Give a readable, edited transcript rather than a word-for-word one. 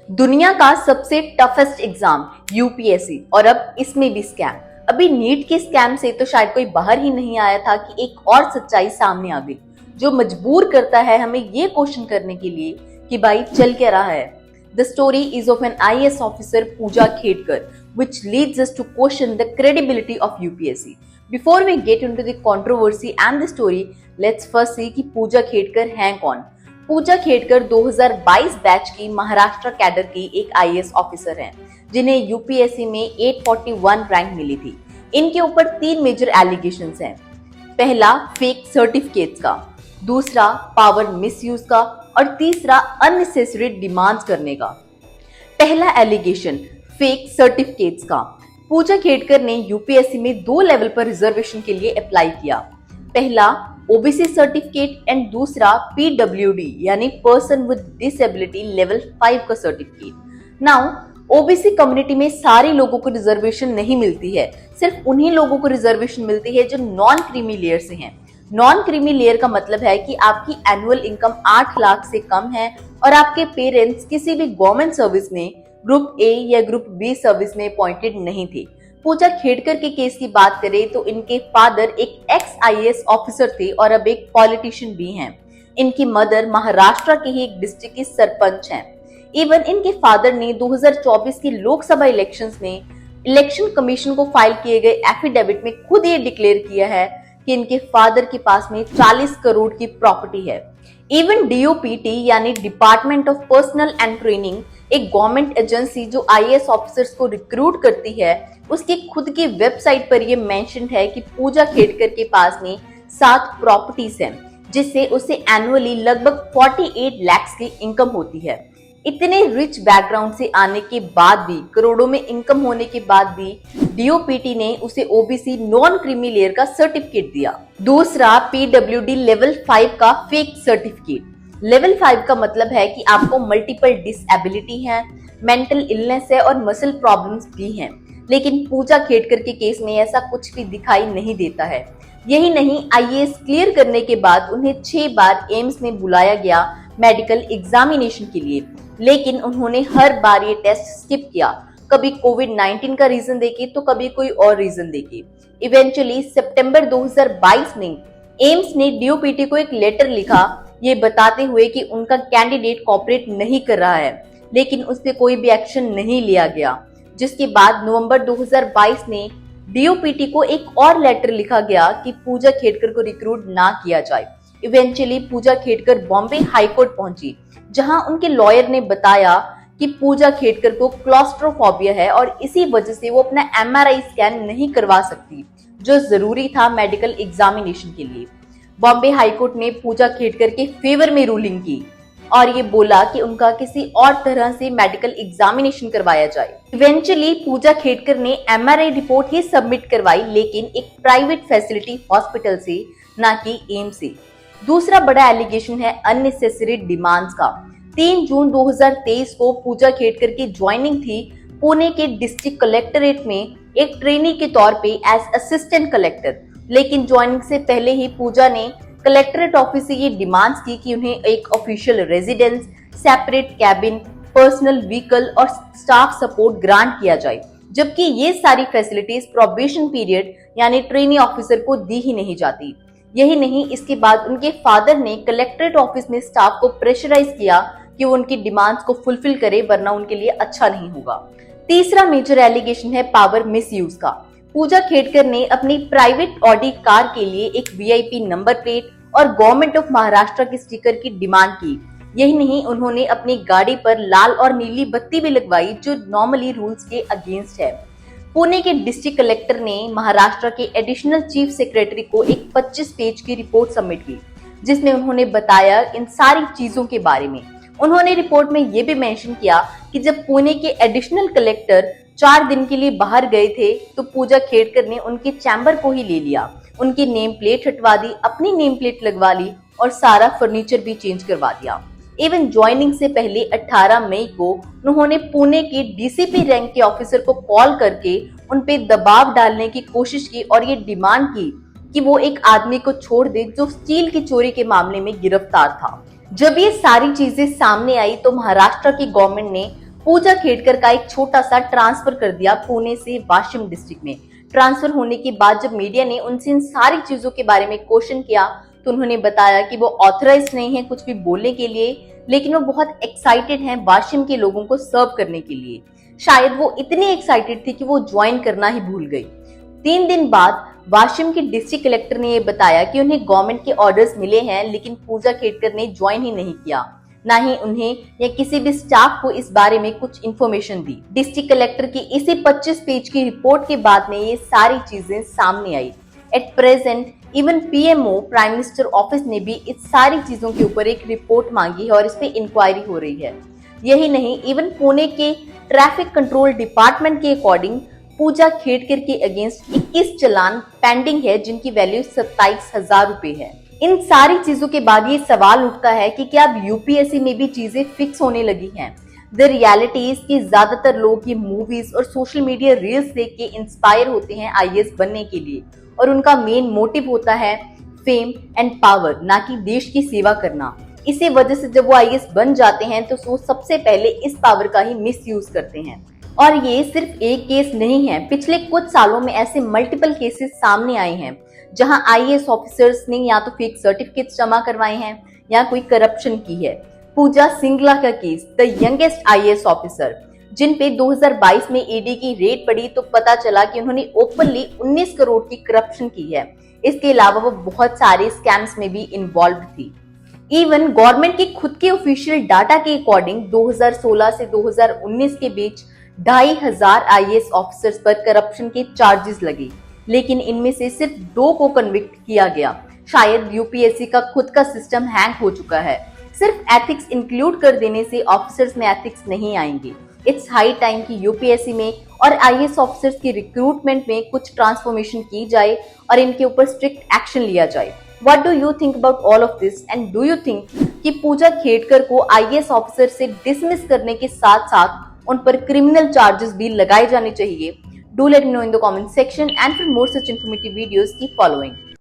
दुनिया का सबसे टफेस्ट एग्जाम यूपीएससी और अब इसमें भी स्कैम। अभी नीट के स्कैम से तो शायद कोई बाहर ही नहीं आया था कि एक और सच्चाई सामने आ गई जो मजबूर करता है हमें ये क्वेश्चन करने के लिए कि भाई चल क्या रहा है। The story is of an IAS officer Puja Khedkar which leads us to question the credibility of UPSC. Before we get into the controversy and the story, let's first see कि पूजा खेडकर हैं कौन। पूजा खेडकर 2022 बैच की महाराष्ट्र कैडर की एक आईएएस ऑफिसर हैं जिन्हें UPSC में 841 rank मिली थी। इनके ऊपर 3 मेजर एलिगेशंस हैं। पहला फेक सर्टिफिकेट्स का, दूसरा पावर मिसयूज का और तीसरा अननेसेसरी डिमांड्स करने का। पहला एलिगेशन फेक सर्टिफिकेट्स का। पूजा खेडकर ने यूपीएससी में 2 लेवल पर रिजर्वेशन के लिए अप्लाई किया। पहला ओबीसी सर्टिफिकेट एंड दूसरा पीडब्ल्यूडी यानी पर्सन विद डिसेबिलिटी लेवल 5 का सर्टिफिकेट। नाउ ओबीसी कम्युनिटी में सारे लोगों को रिजर्वेशन नहीं मिलती है, सिर्फ उन्हीं लोगों को रिजर्वेशन मिलती है जो नॉन क्रीमी लेयर से हैं। नॉन क्रीमी लेयर का मतलब है कि आपकी एनुअल इनकम 8 लाख से कम है और आपके पेरेंट्स किसी भी गवर्नमेंट सर्विस में ग्रुप ए या ग्रुप बी सर्विस में अपॉइंटेड नहीं थे। पूजा खेडकर के केस की बात करें तो इनके फादर एक एक्स आईएएस ऑफिसर थे और अब एक पॉलिटिशियन भी हैं। इनकी मदर महाराष्ट्र के ही एक डिस्ट्रिक्ट की सरपंच हैं। इवन इनके फादर ने 2024 की लोकसभा इलेक्शंस में इलेक्शन कमीशन को फाइल किए गए एफिडेविट में खुद ये डिक्लेयर किया है कि इनके फादर के पास में 40 करोड़ की प्रॉपर्टी है। इवन डीओपीटी यानी department of personal and training, एक गवर्नमेंट एजेंसी जो आईएएस ऑफिसर्स को रिक्रूट करती है, उसकी खुद की वेबसाइट पर यह मेंशन है कि पूजा खेडकर के पास में 7 प्रॉपर्टीज हैं जिससे उसे एनुअली लगभग 48 लाख की इनकम होती है। इतने रिच बैकग्राउंड से आने के बाद भी, करोड़ों में इनकम होने के बाद भी डीओपीटी ने उसे ओबीसी नॉन क्रीमी लेयर का सर्टिफिकेट दिया। दूसरा पीडब्ल्यूडी लेवल 5 का फेक सर्टिफिकेट। लेवल 5 का मतलब है कि आपको मल्टीपल डिसेबिलिटी है, मेंटल इलनेस है और मसल प्रॉब्लम्स भी हैं। लेकिन पूजा खेडकर के केस में ऐसा कुछ भी दिखाई नहीं देता है। यही नहीं, आईएएस क्लियर करने के बाद उन्हें 6 बार एम्स में बुलाया गया मेडिकल एग्जामिनेशन के लिए, लेकिन उन्होंने हर बार ये टेस्ट स्किप किया, कभी कोविड-19 का रीजन देके तो कभी कोई और रीजन देके। इवेंचुअली सितंबर 2022 में एम्स ने डीओपीटी को एक लेटर लिखा ये बताते हुए कि उनका कैंडिडेट कोऑपरेट नहीं कर रहा है, लेकिन उस पर कोई भी एक्शन नहीं लिया गया। जिसके बाद नवंबर 2022 में डीओपीटी को एक और लेटर लिखा गया कि पूजा खेडकर को रिक्रूट ना किया जाए। इवेंचुअली पूजा खेडकर बॉम्बे हाई कोर्ट पहुंची, जहां उनके लॉयर ने बताया कि पूजा खेडकर को क्लॉस्ट्रोफोबिया है और इसी वजह से वो अपना एमआरआई स्कैन नहीं करवा सकती, जो जरूरी था मेडिकल एग्जामिनेशन के लिए। बॉम्बे हाई कोर्ट ने पूजा खेडकर के फेवर में रूलिंग की और ये बोला कि उनका किसी और तरह से मेडिकल एग्जामिनेशन करवाया जाए। इवेंचुअली पूजा खेडकर ने एमआरआई रिपोर्ट ही सबमिट करवाई, लेकिन एक प्राइवेट फैसिलिटी हॉस्पिटल से, ना कि एम्स से। दूसरा बड़ा एलिगेशन है अननेसेसरी डिमांड्स का। 3 जून 2023 को पूजा खेडकर की ज्वाइनिंग थी पुणे के डिस्ट्रिक्ट कलेक्टरेट में एक ट्रेनी के तौर पे एज असिस्टेंट कलेक्टर। लेकिन ज्वाइनिंग से पहले ही पूजा ने कलेक्टरेट ऑफिस से ये डिमांड्स की कि उन्हें एक official residence, separate cabin, personal vehicle और स्टाफ सपोर्ट ग्रांट किया जाए, जबकि ये सारी फैसिलिटीज प्रोबेशन पीरियड यानी ट्रेनी ऑफिसर को दी ही नहीं जाती। यही नहीं, इसके बाद उनके फादर ने कलेक्टरेट ऑफिस में स्टाफ को प्रेशराइज किया कि वो उनकी डिमांड्स को फुलफिल करे, वरना उनके लिए अच्छा नहीं होगा। तीसरा मेजर एलिगेशन है पावर मिसयूज का। पूजा खेडकर ने अपनी प्राइवेट ऑडी कार के लिए एक वीआईपी नंबर प्लेट और गवर्नमेंट ऑफ महाराष्ट्र के स्टिकर की डिमांड की। यही नहीं, उन्होंने अपनी गाड़ी पर लाल और नीली बत्ती भी लगवाई, जो नॉर्मली रूल्स के अगेंस्ट है। पुणे के डिस्ट्रिक्ट कलेक्टर ने महाराष्ट्र के एडिशनल चीफ सेक्रेटरी को एक 25 पेज की रिपोर्ट सबमिट की, जिसमें उन्होंने बताया इन सारी चीजों के बारे में। उन्होंने रिपोर्ट में यह भी मेंशन किया कि जब पुणे के एडिशनल कलेक्टर 4 दिन के लिए बाहर गए थे तो पूजा खेडकर ने उनके चैम्बर को ही ले लिया, उनकी नेम प्लेट हटवा दी, अपनी नेम प्लेट लगवा ली और सारा फर्नीचर भी चेंज करवा दिया। इवन ज्वाइनिंग से पहले 18 मई को उन्होंने पुणे के डीसीपी रैंक के ऑफिसर को कॉल करके उन पे दबाव डालने की कोशिश की और ये डिमांड की कि वो एक आदमी को छोड़ दे जो स्टील की चोरी के मामले में गिरफ्तार था। जब ये सारी चीजें सामने आई तो महाराष्ट्र की गवर्नमेंट ने पूजा खेड़कर का एक छोटा सा ट्रांसफर कर दिया पुणे से वाशिम डिस्ट्रिक्ट में। ट्रांसफर होने के बाद जब मीडिया ने उनसे इन सारी चीजों के बारे में क्वेश्चन किया तो उन्होंने बताया कि वो ऑथराइज नहीं है कुछ भी बोलने के लिए, लेकिन वो बहुत एक्साइटेड हैं वाशिम के लोगों को सर्व करने के लिए। शायद वो इतनी एक्साइटेड थी कि वो ज्वाइन करना ही भूल गई। 3 दिन बाद वाशिम के डिस्ट्रिक्ट कलेक्टर ने यह बताया कि उन्हें गवर्नमेंट के ऑर्डर्स मिले हैं, लेकिन पूजा खेड़कर ने ज्वाइन ही नहीं किया, ना ही उन्हें या किसी भी स्टाफ को इस बारे में कुछ इन्फॉर्मेशन दी। डिस्ट्रिक्ट कलेक्टर की इसी 25 पेज की रिपोर्ट के बाद में ये सारी चीजें सामने आई। At present even PMO prime minister office ने भी इस सारी चीजों के ऊपर एक रिपोर्ट मांगी है और इस पे इंक्वायरी हो रही है। यही नहीं, इवन पुणे के ट्रैफिक कंट्रोल डिपार्टमेंट के अकॉर्डिंग पूजा खेड़कर के अगेंस्ट 21 चालान पेंडिंग है, जिनकी वैल्यू 27,000 रुपए है। इन सारी चीजों के बाद ये सवाल उठता है कि क्या अब यूपीएससी में भी चीजें फिक्स होने लगी हैं? द रियलिटी इज कि ज्यादातर लोग ये मूवीज और सोशल मीडिया रील्स देख के इंस्पायर होते हैं आईएएस बनने के लिए, और उनका मेन मोटिव होता है फेम एंड पावर, ना कि देश की सेवा करना। इसी वजह से जब वो आईएएस बन जाते हैं तो वो सबसे पहले इस पावर का ही मिसयूज करते हैं। और ये सिर्फ एक केस नहीं है, पिछले कुछ सालों में ऐसे मल्टीपल केसेस सामने आए हैं जहां आईएएस ऑफिसर्स ने या तो फेक सर्टिफिकेट्स जमा करवाए हैं या कोई करप्शन की है। पूजा सिंगला का केस, द यंगेस्ट आईएएस ऑफिसर, जिन पे 2022 में ईडी की रेड पड़ी तो पता चला कि उन्होंने ओपनली 19 करोड़ की करप्शन की है। इसके अलावा वो बहुत सारे स्कैम्स में भी इन्वॉल्व थी। इवन गवर्नमेंट के खुद के ऑफिशियल डाटा के अकॉर्डिंग 2016 से 2019 के बीच 2,500 आईएएस ऑफिसर्स पर करप्शन के चार्जेस लगे, लेकिन इनमें से सिर्फ 2 को कन्विक्ट किया गया। शायद यूपीएससी का खुद का सिस्टम हैंग हो चुका है। सिर्फ एथिक्स इंक्लूड कर देने से ऑफिसर्स में एथिक्स नहीं आएंगे। इट्स हाई टाइम कि यूपीएससी में और आईएएस ऑफिसर्स की रिक्रूटमेंट में कुछ ट्रांसफॉर्मेशन की जाए और इनके ऊपर स्ट्रिक्ट एक्शन लिया जाए। What do you think about all of this? And do you think कि पूजा खेड़कर को आईएएस ऑफिसर से डिसमिस करने के साथ साथ उन पर क्रिमिनल चार्जेस भी लगाए जाने चाहिए? Do let me know in the comment section, and for more such informative videos keep following.